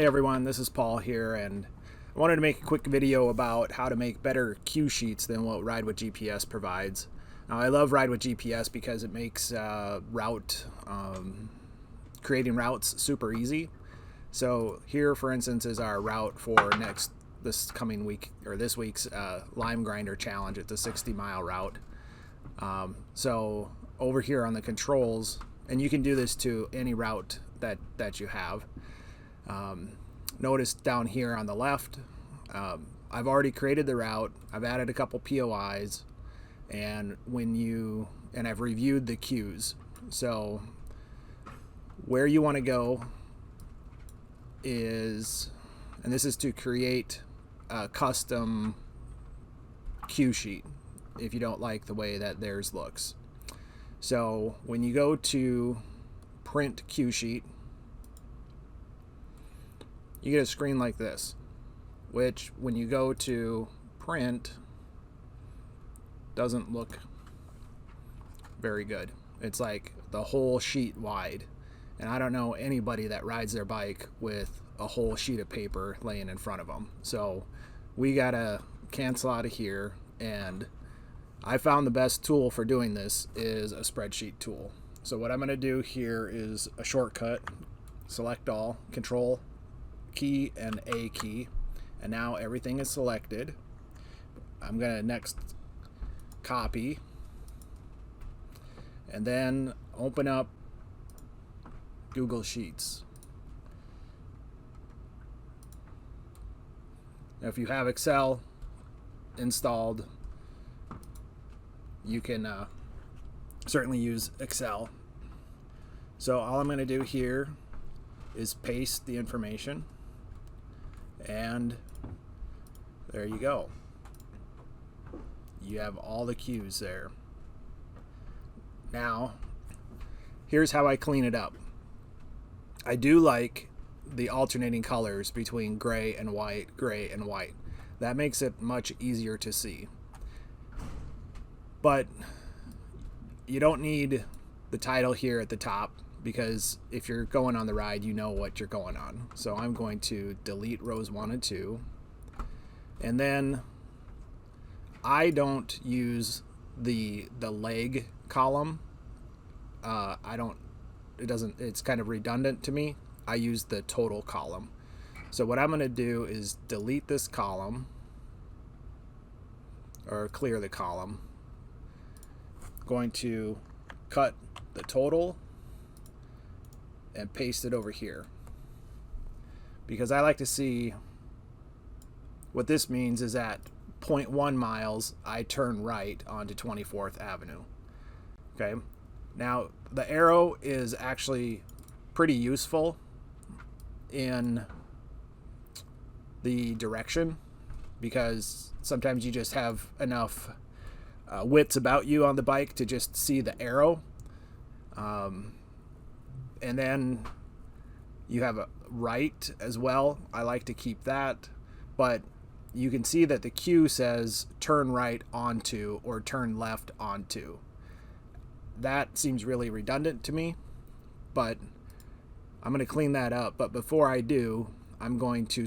Hey everyone, this is Paul here, and I wanted to make a quick video about how to make better cue sheets than what RWGPS provides. Now, I love RWGPS because it makes creating routes super easy. So here, for instance, is our route for this coming week, or this week's lime grinder challenge. It's a 60-mile route. So over here on the controls, and you can do this to any route that you have. Notice down here on the left, I've already created the route. I've added a couple POIs, and I've reviewed the cues. So where you want to go is, and this is to create a custom cue sheet if you don't like the way that theirs looks. So when you go to print cue sheet, you get a screen like this, which when you go to print doesn't look very good. It's like the whole sheet wide, and I don't know anybody that rides their bike with a whole sheet of paper laying in front of them. So we gotta cancel out of here, and I found the best tool for doing this is a spreadsheet tool. So what I'm gonna do here is a shortcut, select all, Control key and A key, and now everything is selected. I'm gonna next copy, and then open up Google Sheets. Now if you have Excel installed, you can certainly use Excel. So all I'm going to do here is paste the information, and there you go. You have all the cues there. Now, here's how I clean it up. I do like the alternating colors between gray and white, gray and white. That makes it much easier to see. But you don't need the title here at the top, because if you're going on the ride, you know what you're going on. So I'm going to delete rows 1 and 2. And then I don't use the leg column. It's kind of redundant to me. I use the total column. So what I'm going to do is delete this column, or clear the column. Going to cut the total and paste it over here, because I like to see what this means is at 0.1 miles I turn right onto 24th Avenue. Okay, now the arrow is actually pretty useful in the direction, because sometimes you just have enough wits about you on the bike to just see the arrow, and then you have a right as well. I like to keep that, but you can see that the cue says turn right onto or turn left onto. That seems really redundant to me, but I'm going to clean that up. But before I do, I'm going to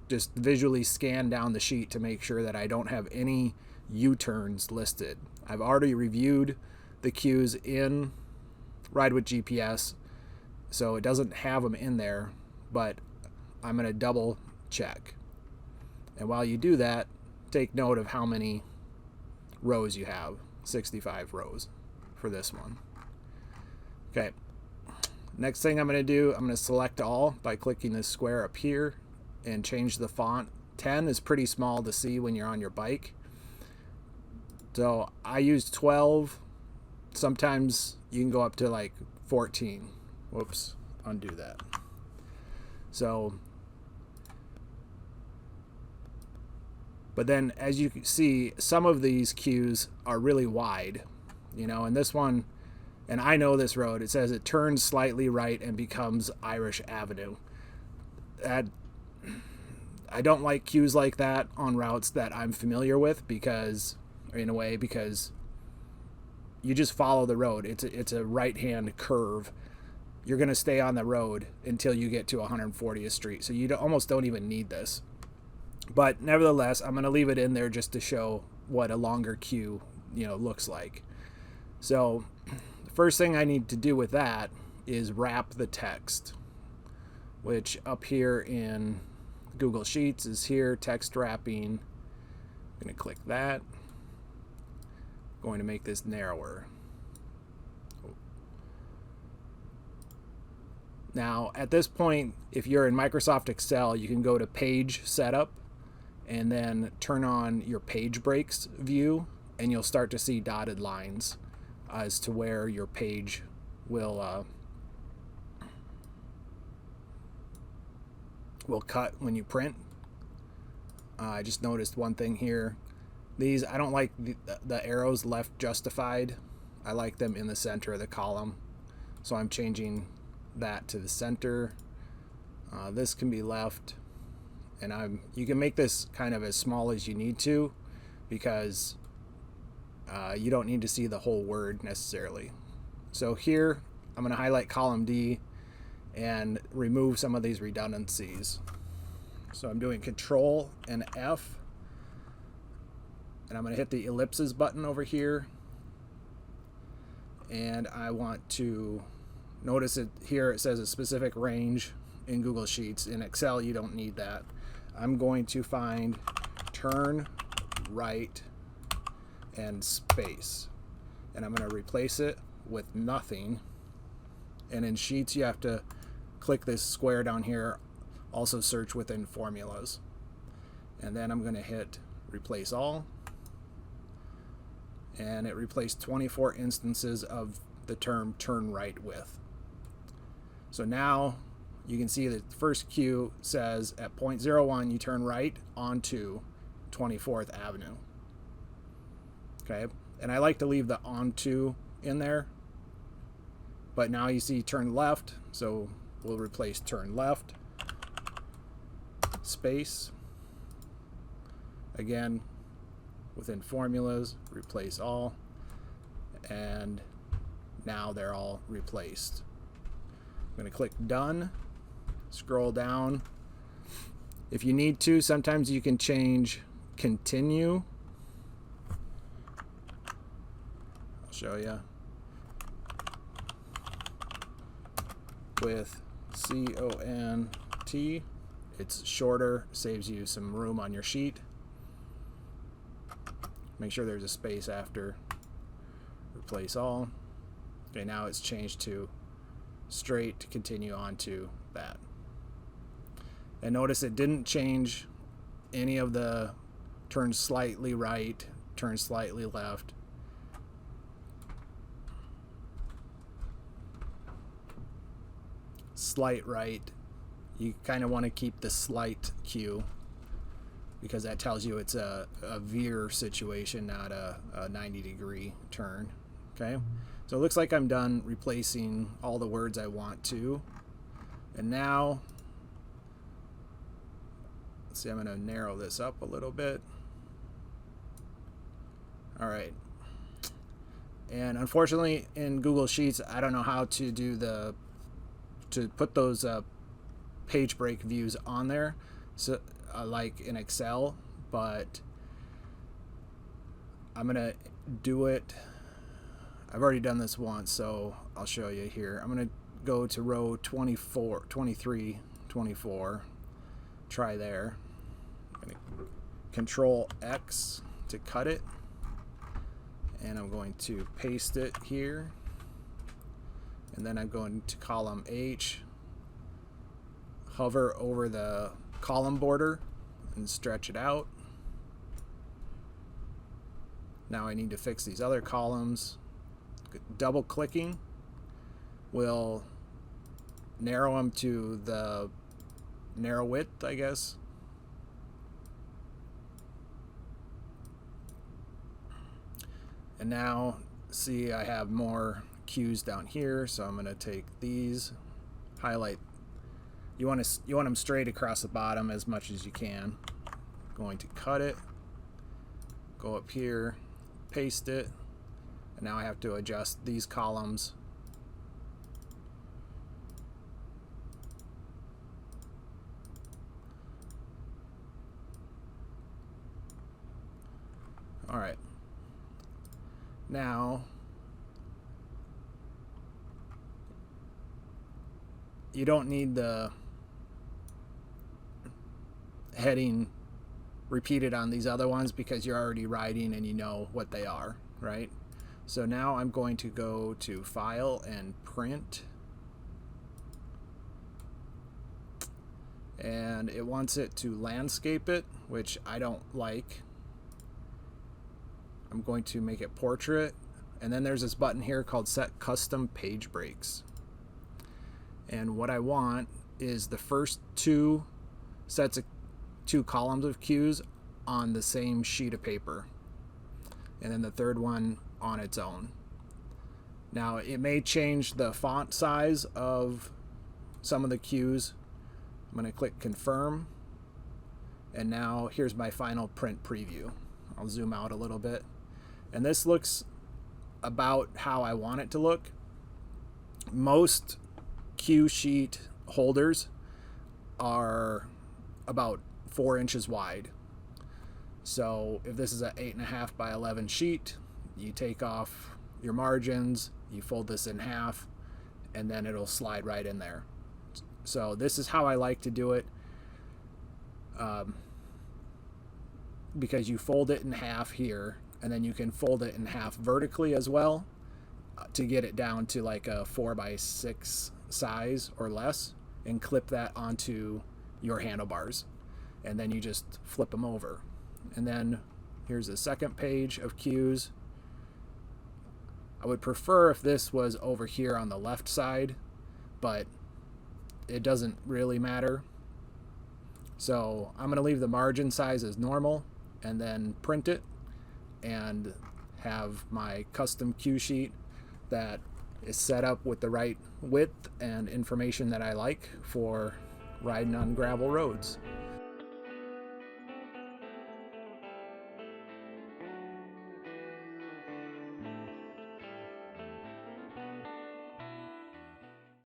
just visually scan down the sheet to make sure that I don't have any U-turns listed. I've already reviewed the cues in RWGPS, so it doesn't have them in there, but I'm going to double check. And while you do that, take note of how many rows you have. 65 rows for this one. Okay, next thing I'm going to do, I'm going to select all by clicking this square up here and change the font. 10 is pretty small to see when you're on your bike, so I use 12. Sometimes you can go up to like 14. Whoops, undo that. So, but then as you can see, some of these cues are really wide, and this one, and I know this road, it says it turns slightly right and becomes Irish Avenue. I don't like cues like that on routes that I'm familiar with, because you just follow the road. It's a right-hand curve, you're going to stay on the road until you get to 140th Street. So you almost don't even need this. But nevertheless, I'm going to leave it in there just to show what a longer queue, looks like. So the first thing I need to do with that is wrap the text, which up here in Google Sheets is here, text wrapping. I'm going to click that. Going to make this narrower. Now, at this point, if you're in Microsoft Excel, you can go to Page Setup and then turn on your page breaks view, and you'll start to see dotted lines as to where your page will cut when you print. I just noticed one thing here. These, I don't like the arrows left justified. I like them in the center of the column. So I'm changing that to the center. This can be left, and you can make this kind of as small as you need to, because you don't need to see the whole word necessarily. So here I'm going to highlight column D and remove some of these redundancies. So I'm doing Control and F, and I'm going to hit the ellipses button over here, and I want to notice it here. It says a specific range in Google Sheets. In Excel, you don't need that. I'm going to find turn right and space, and I'm going to replace it with nothing. And in Sheets, you have to click this square down here, also search within formulas, and then I'm going to hit replace all, and it replaced 24 instances of the term turn right with. So now you can see that the first cue says at 0.01 you turn right onto 24th Avenue. Okay, and I like to leave the onto in there, but now you see turn left, so we'll replace turn left, space, again within formulas, replace all, and now they're all replaced. I'm going to click done, scroll down. If you need to, sometimes you can change continue. I'll show you. With CONT, it's shorter, saves you some room on your sheet. Make sure there's a space after replace all. Okay, now it's changed to straight to continue on to that. And notice it didn't change any of the turn slightly right, turn slightly left. Slight right. You kind of want to keep the slight cue, because that tells you it's a veer situation, not a 90-degree turn. Okay, so it looks like I'm done replacing all the words I want to. And now, let's see, I'm going to narrow this up a little bit. All right. And unfortunately, in Google Sheets, I don't know how to do to put those page break views on there, so like in Excel, but I'm gonna do it. I've already done this once, so I'll show you here. I'm gonna go to row 24, 23, 24, try there. I'm gonna Control X to cut it, and I'm going to paste it here, and then I'm going to column H, hover over the column border and stretch it out. Now I need to fix these other columns. Double clicking will narrow them to the narrow width, I guess. And now see, I have more cues down here, so I'm going to take these, highlight. You want them straight across the bottom as much as you can. Going to cut it, go up here, paste it, and now I have to adjust these columns All right. Now, you don't need the heading repeated on these other ones because you're already riding and you know what they are, right? So now I'm going to go to File and Print. And it wants it to landscape it, which I don't like. I'm going to make it portrait. And then there's this button here called Set Custom Page Breaks. And what I want is the first two columns of cues on the same sheet of paper. And then the third one on its own. Now it may change the font size of some of the cues. I'm going to click confirm, and now here's my final print preview. I'll zoom out a little bit, and this looks about how I want it to look. Most cue sheet holders are about 4 inches wide. So if this is an 8.5 by 11 sheet, you take off your margins, you fold this in half, and then it'll slide right in there. So this is how I like to do it, because you fold it in half here, and then you can fold it in half vertically as well to get it down to like a 4 by 6 size or less, and clip that onto your handlebars, and then you just flip them over. And then here's the second page of cues. I would prefer if this was over here on the left side, but it doesn't really matter. So I'm going to leave the margin size as normal and then print it and have my custom cue sheet that is set up with the right width and information that I like for riding on gravel roads.